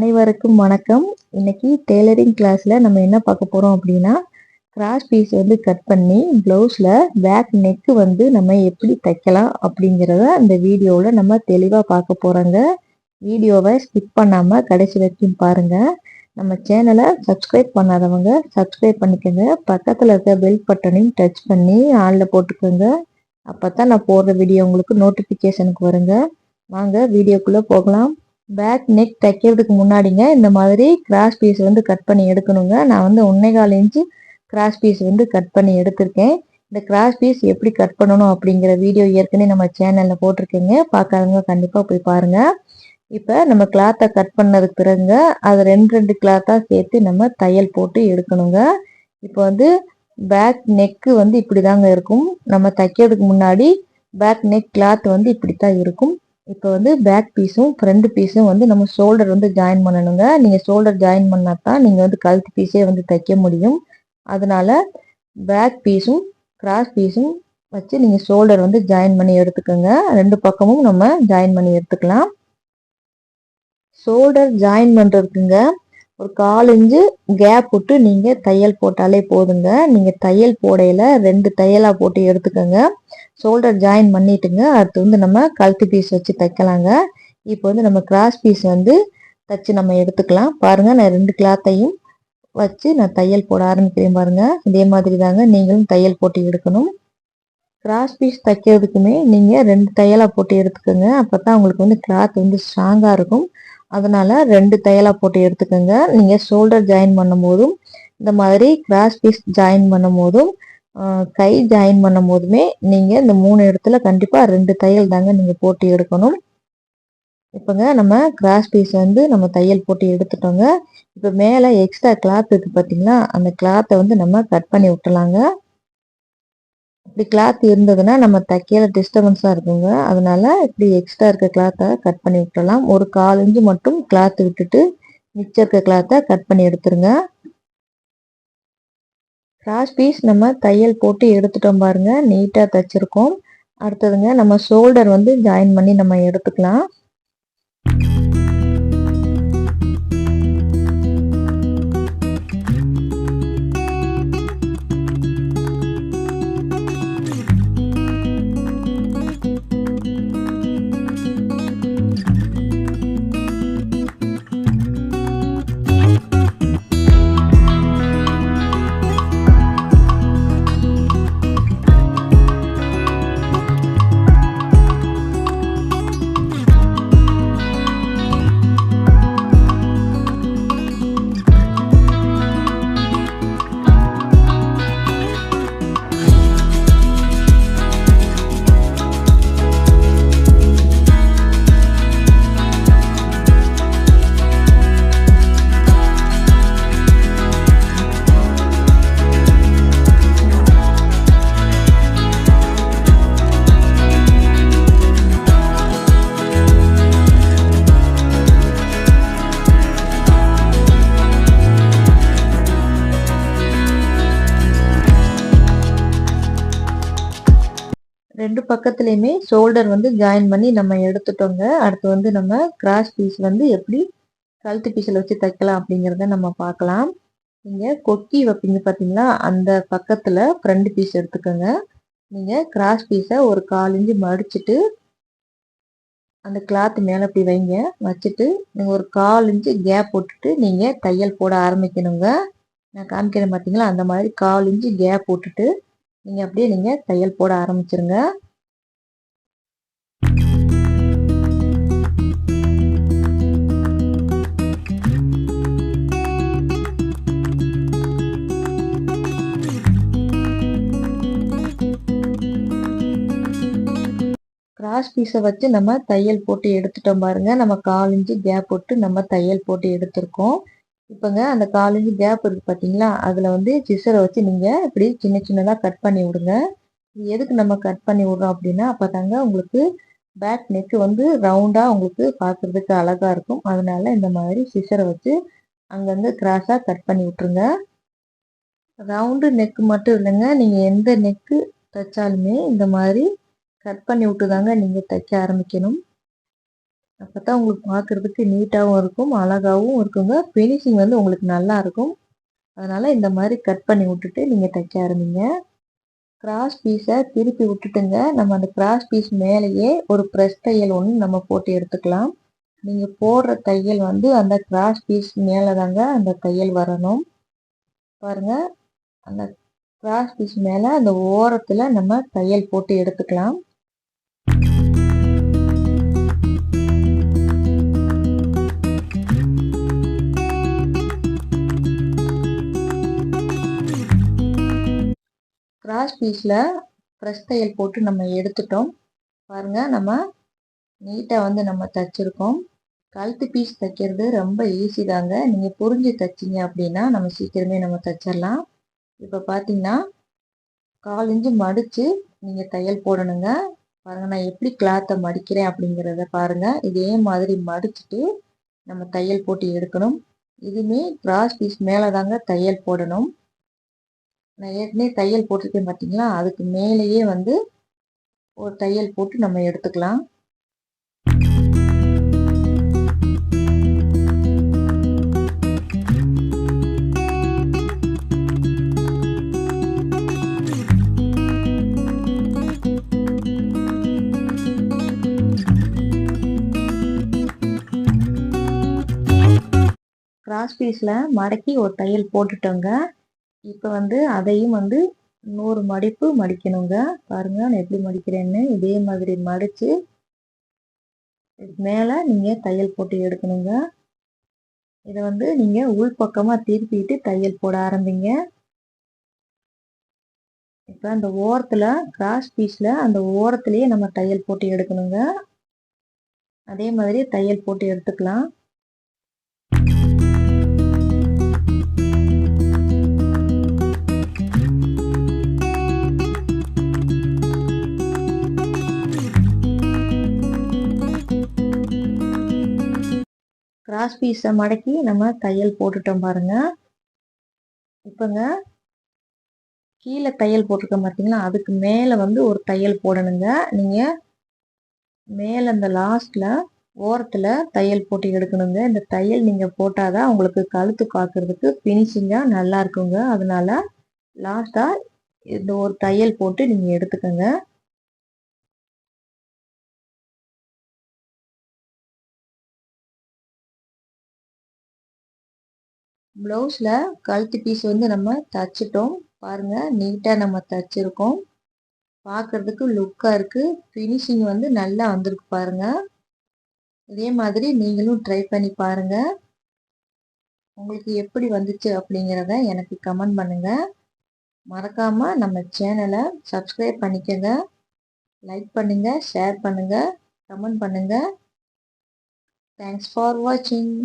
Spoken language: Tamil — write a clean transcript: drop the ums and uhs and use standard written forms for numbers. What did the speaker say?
அனைவருக்கும் வணக்கம். இன்னைக்கு டெய்லரிங் கிளாஸ்ல நம்ம என்ன பார்க்க போறோம் அப்படின்னா, கிராஸ் பீஸ் வந்து கட் பண்ணி ப்ளவுஸ்ல பேக் நெக் வந்து நம்ம எப்படி தைக்கலாம் அப்படிங்கிறத இந்த வீடியோவில் நம்ம தெளிவாக பார்க்க போறோங்க. வீடியோவை ஸ்கிப் பண்ணாம கடைசி வரைக்கும் பாருங்க. நம்ம சேனலை சப்ஸ்கிரைப் பண்ணாதவங்க சப்ஸ்கிரைப் பண்ணிக்கோங்க. பக்கத்தில் இருக்க பெல் பட்டனையும் டச் பண்ணி ஆளில் போட்டுக்கோங்க. அப்பதான் நான் போடுற வீடியோ உங்களுக்கு நோட்டிஃபிகேஷனுக்கு வருங்க. வாங்க வீடியோக்குள்ளே போகலாம். பேக் நெக் தைக்கிறதுக்கு முன்னாடிங்க இந்த மாதிரி கிராஸ் பீஸ் வந்து கட் பண்ணி எடுக்கணுங்க. நான் வந்து 1.25 இன்ச்சு கிராஸ் பீஸ் வந்து கட் பண்ணி எடுத்திருக்கேன். இந்த கிராஸ் பீஸ் எப்படி கட் பண்ணணும் அப்படிங்கிற வீடியோ ஏற்கனவே நம்ம சேனல்ல போட்டிருக்கேங்க. பார்க்காதவங்க கண்டிப்பாக போய் பாருங்க. இப்போ நம்ம கிளாத்தை கட் பண்ணதுக்கு பிறகுங்க அதை ரெண்டு கிளாத்தாக சேர்த்து நம்ம தையல் போட்டு எடுக்கணுங்க. இப்போ வந்து பேக் நெக்கு வந்து இப்படி தாங்க இருக்கும். நம்ம தைக்கிறதுக்கு முன்னாடி பேக் நெக் கிளாத் வந்து இப்படித்தான் இருக்கும். இப்போ வந்து பேக் பீஸும் ஃப்ரண்ட் பீஸும் வந்து நம்ம ஷோல்டர் வந்து ஜாயின் பண்ணணுங்க. நீங்கள் ஷோல்டர் ஜாயின் பண்ணால் தான் நீங்கள் வந்து கழுத்து பீஸே வந்து தைக்க முடியும். அதனால பேக் பீஸும் கிராஸ் பீஸும் வச்சு நீங்கள் ஷோல்டர் வந்து ஜாயின் பண்ணி எடுத்துக்கோங்க. ரெண்டு பக்கமும் நம்ம ஜாயின் பண்ணி எடுத்துக்கலாம். ஷோல்டர் ஜாயின் பண்ணுறதுக்குங்க ஒரு 1/4 இன்ச்சு கேப் விட்டு நீங்கள் தையல் போட்டாலே போதுங்க. நீங்கள் தையல் போடையில் 2 தையலாக போட்டு எடுத்துக்கோங்க. ஷோல்டர் ஜாயின் பண்ணிட்டுங்க அடுத்து வந்து நம்ம கழுத்து பீஸ் வச்சு தைக்கலாங்க. இப்போ வந்து நம்ம கிராஸ் பீஸ் வந்து தைச்சு நம்ம எடுத்துக்கலாம். பாருங்கள், நான் 2 கிளாத்தையும் வச்சு நான் தையல் போட ஆரம்பிக்கிறேன். பாருங்கள், இதே மாதிரி தாங்க நீங்களும் தையல் போட்டு எடுக்கணும். கிராஸ் பீஸ் தைக்கிறதுக்குமே நீங்கள் 2 தையலாக போட்டு எடுத்துக்கோங்க. அப்போ தான் உங்களுக்கு வந்து கிளாத் வந்து ஸ்ட்ராங்காக இருக்கும். அதனால 2 தையலாக போட்டு எடுத்துக்கோங்க. நீங்கள் ஷோல்டர் ஜாயின் பண்ணும் போதும் இந்த மாதிரி கிராஸ் பீஸ் ஜாயின் பண்ணும் போதும் கை ஜாயின் பண்ணும் போதுமே நீங்கள் இந்த 3 இடத்துல கண்டிப்பாக 2 தையல் தாங்க நீங்கள் போட்டு எடுக்கணும். இப்போங்க நம்ம கிராஸ் பீஸ் வந்து நம்ம தையல் போட்டு எடுத்துட்டோங்க. இப்போ மேலே எக்ஸ்ட்ரா கிளாத் இருக்குது பார்த்தீங்களா, அந்த கிளாத்தை வந்து நம்ம கட் பண்ணி விட்டுலாங்க. இப்படி கிளாத் இருந்ததுன்னா நம்ம தைக்கையில டிஸ்டர்பன்ஸாக இருக்குங்க. அதனால இப்படி எக்ஸ்ட்ரா இருக்க கிளாத்தை கட் பண்ணி விட்டுறலாம். ஒரு 1/4 இன்ச்சு மட்டும் கிளாத் விட்டுட்டு மிச்சம் இருக்க கிளாத்தை கட் பண்ணி எடுத்துருங்க. கிராஸ் பீஸ் நம்ம தையல் போட்டு எடுத்துட்டோம் பாருங்க, நீட்டாக தைச்சிருக்கோம். அடுத்ததுங்க நம்ம ஷோல்டர் வந்து ஜாயின் பண்ணி நம்ம எடுத்துக்கலாம். ரெண்டு பக்கத்துலையுமே ஷோல்டர் வந்து ஜாயின் பண்ணி நம்ம எடுத்துட்டோங்க. அடுத்து வந்து நம்ம கிராஸ் பீஸ் வந்து எப்படி கழுத்து பீஸில் வச்சு தைக்கலாம் அப்படிங்கிறத நம்ம பார்க்கலாம். நீங்கள் கொக்கி வைப்பீங்க பார்த்தீங்களா, அந்த பக்கத்தில் ஃப்ரண்ட் பீஸ் எடுத்துக்கோங்க. நீங்கள் கிராஸ் பீஸை ஒரு 1/4 இன்ச்சு மடிச்சுட்டு அந்த கிளாத் மேலே இப்படி வைங்க. வச்சுட்டு நீங்கள் ஒரு 1/4 இன்ச்சு கேப் போட்டுட்டு நீங்கள் தையல் போட ஆரம்பிக்கணுங்க. நான் காமிக்கிறேன் பார்த்தீங்களா, அந்த மாதிரி 1/4 இன்ச்சு கேப் போட்டுட்டு நீங்கள் அப்படியே நீங்கள் தையல் போட ஆரம்பிச்சிருங்க. கிராஸ் பீஸை வச்சு நம்ம தையல் போட்டு எடுத்துட்டோம் பாருங்க. நம்ம 1/4 இன்ச்சு கேப் போட்டு நம்ம தையல் போட்டு எடுத்திருக்கோம். இப்போங்க அந்த 1/4 இன்ச்சு கேப் இருக்குது பார்த்தீங்களா, அதில் வந்து சிசரை வச்சு நீங்கள் இப்படி சின்ன சின்னதாக கட் பண்ணி விடுங்க. இது எதுக்கு நம்ம கட் பண்ணி விடுறோம் அப்படின்னா, அப்போ தாங்க உங்களுக்கு பேக் நெக்கு வந்து ரவுண்டாக உங்களுக்கு பார்க்குறதுக்கு அழகாக இருக்கும். அதனால இந்த மாதிரி சிசரை வச்சு அங்கங்கே கிராஸாக கட் பண்ணி விட்டுருங்க. ரவுண்டு நெக்கு மட்டும் இல்லைங்க, நீங்கள் எந்த நெக்கு தைச்சாலுமே இந்த மாதிரி கட் பண்ணி விட்டு தாங்க நீங்கள் தைக்க ஆரம்பிக்கணும். அப்பதான் உங்களுக்கு பார்க்கறதுக்கு நீட்டாகவும் இருக்கும், அழகாகவும் இருக்குங்க. ஃபினிஷிங் வந்து உங்களுக்கு நல்லா இருக்கும். அதனால இந்த மாதிரி கட் பண்ணி விட்டுட்டு நீங்க தைக்க ஆரம்பிங்க. கிராஸ் பீஸை திருப்பி விட்டுட்டுங்க, நம்ம அந்த கிராஸ் பீஸ் மேலேயே ஒரு ப்ரெஸ் தையல் ஒன்று நம்ம போட்டு எடுத்துக்கலாம். நீங்க போடுற தையல் வந்து அந்த கிராஸ் பீஸ் மேலே தாங்க அந்த தையல் வரணும். பாருங்க, அந்த கிராஸ் பீஸ் மேலே அந்த ஓரத்தில் நம்ம தையல் போட்டு எடுத்துக்கலாம். கிராஸ் பீஸில் ப்ரெஸ் தையல் போட்டு நம்ம எடுத்துட்டோம். பாருங்க, நம்ம நீட்டாக வந்து நம்ம தைச்சிருக்கோம். கழுத்து பீஸ் தைக்கிறது ரொம்ப ஈஸி தாங்க. நீங்கள் புரிஞ்சு தைச்சிங்க அப்படின்னா நம்ம சீக்கிரமே நம்ம தைச்சிடலாம். இப்போ பார்த்தீங்கன்னா 1/4 இன்ச்சு மடித்து நீங்கள் தையல் போடணுங்க. பாருங்கள், நான் எப்படி கிளாத்தை மடிக்கிறேன் அப்படிங்கிறத பாருங்கள். இதே மாதிரி மடிச்சுட்டு நம்ம தையல் போட்டு எடுக்கணும். இதுவுமே கிராஸ் பீஸ் மேலே தாங்க தையல் போடணும். நான் ஏற்கனவே தையல் போட்டிருக்கேன் பார்த்தீங்களா, அதுக்கு மேலேயே வந்து ஒரு தையல் போட்டு நம்ம எடுத்துக்கலாம். கிராஸ் பீஸில் மடக்கி ஒரு தையல் போட்டுட்டோங்க. இப்போ வந்து அதையும் வந்து 100 மடிப்பு மடிக்கணுங்க. பாருங்க, நான் எப்படி மடிக்கிறேன்னு. இதே மாதிரி மடித்து இதுக்கு மேலே நீங்கள் தையல் போட்டு எடுக்கணுங்க. இதை வந்து நீங்கள் உள்பக்கமாக திருப்பிட்டு தையல் போட ஆரம்பிங்க. இப்போ அந்த ஓரத்தில் கிராஸ் பீஸில் அந்த ஓரத்துலேயே நம்ம தையல் போட்டு எடுக்கணுங்க. அதே மாதிரி தையல் போட்டு எடுத்துக்கலாம். கிராஸ் பீஸை மடக்கி நம்ம தையல் போட்டுட்டோம் பாருங்க. இப்போங்க கீழே தையல் போட்டிருக்கோம் பார்த்தீங்களா, அதுக்கு மேலே வந்து ஒரு தையல் போடணுங்க. நீங்கள் மேலே அந்த லாஸ்ட்டில் ஓரத்தில் தையல் போட்டு எடுக்கணுங்க. இந்த தையல் நீங்கள் போட்டால் தான் உங்களுக்கு கழுத்து பார்க்குறதுக்கு ஃபினிஷிங்காக நல்லா இருக்குங்க. அதனால லாஸ்ட்டாக இந்த ஒரு தையல் போட்டு நீங்கள் எடுத்துக்கோங்க. ப்ளவுஸில் கழுத்து பீஸ் வந்து நம்ம தைச்சிட்டோம். பாருங்கள், நீட்டாக நம்ம தைச்சிருக்கோம். பார்க்குறதுக்கு லுக்காக இருக்குது. ஃபினிஷிங் வந்து நல்லா வந்திருக்கு பாருங்கள். இதே மாதிரி நீங்களும் ட்ரை பண்ணி பாருங்கள். உங்களுக்கு எப்படி வந்துச்சு அப்படிங்கிறத எனக்கு கமெண்ட் பண்ணுங்கள். மறக்காமல் நம்ம சேனலை சப்ஸ்கிரைப் பண்ணிக்கோங்க. லைக் பண்ணுங்கள், ஷேர் பண்ணுங்கள், கமெண்ட் பண்ணுங்கள். தேங்க்ஸ் ஃபார் வாட்சிங்.